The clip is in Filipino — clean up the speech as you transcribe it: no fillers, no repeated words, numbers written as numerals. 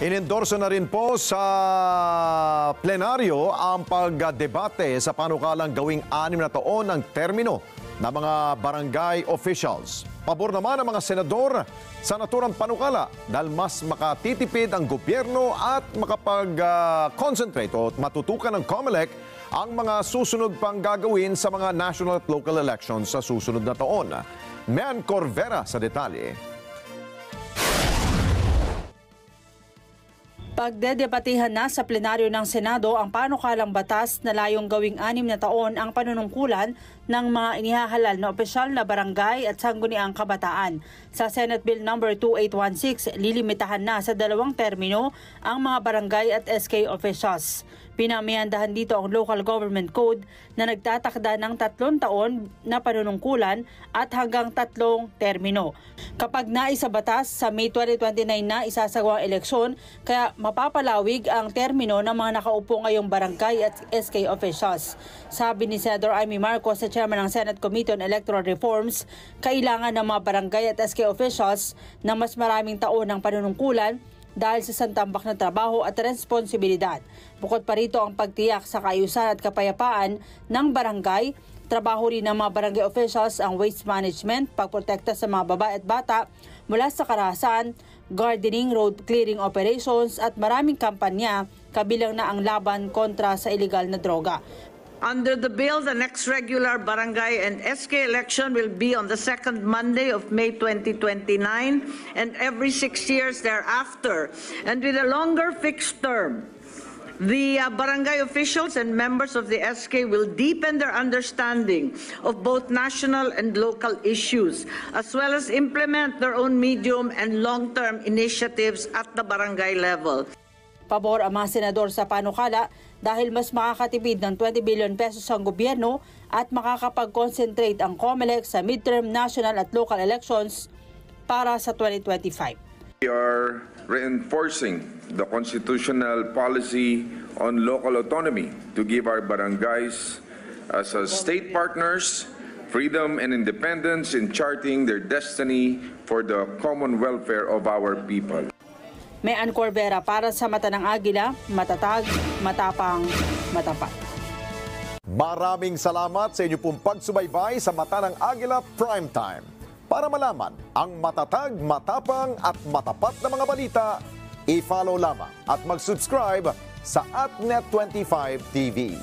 Inendorso na rin po sa plenaryo ang pagdebate sa panukalang gawing 6 na taon ang termino ng mga barangay officials. Pabor naman ang mga senador sa naturang panukala dahil mas makatitipid ang gobyerno at makapag-concentrate o matutukan ng COMELEC ang mga susunod pang gagawin sa mga national at local elections sa susunod na taon. Mean Corvera sa detalye. Pagdedebatehan na sa plenaryo ng Senado ang panukalang batas na layong gawing 6 na taon ang panunungkulan ng mga inihahalal na opisyal na barangay at sangguniang kabataan. Sa Senate Bill No. 2816, lilimitahan na sa 2 termino ang mga barangay at SK officials. Pinamihandahan dito ang Local Government Code na nagtatakda ng 3 taon na panunungkulan at hanggang 3 termino. Kapag naisabatas sa May 2029 na isasagawang eleksyon, kaya mapapalawig ang termino ng mga nakaupo ngayong barangay at SK officials. Sabi ni Senator Amy Marcos sa chairman ng Senate Committee on Electoral Reforms, kailangan ng mga barangay at SK officials na mas maraming taon ng panunungkulan dahil sa santambak na trabaho at responsibilidad. Bukod pa rito ang pagtiyak sa kaayusan at kapayapaan ng barangay, trabaho rin ng mga barangay officials ang waste management, pagprotekta sa mga babae at bata mula sa karahasan, gardening, road clearing operations at maraming kampanya kabilang na ang laban kontra sa illegal na droga. Under the bill, the next regular barangay and SK election will be on the second Monday of May 2029 and every 6 years thereafter. And with a longer fixed term, the barangay officials and members of the SK will deepen their understanding of both national and local issues, as well as implement their own medium and long-term initiatives at the barangay level. Pabor ang mga senador sa panukala dahil mas makakatipid ng 20 billion pesos ang gobyerno at makakapag-concentrate ang COMELEC sa midterm national at local elections para sa 2025. We are reinforcing the constitutional policy on local autonomy to give our barangays as state partners freedom and independence in charting their destiny for the common welfare of our people. Mean Corvera para sa Mata ng Agila, matatag, matapang, matapat. Maraming salamat sa inyo pong pagsubaybay sa Mata ng Agila Primetime. Para malaman ang matatag, matapang at matapat na mga balita, i-follow lamang at mag-subscribe sa AtNet25 TV.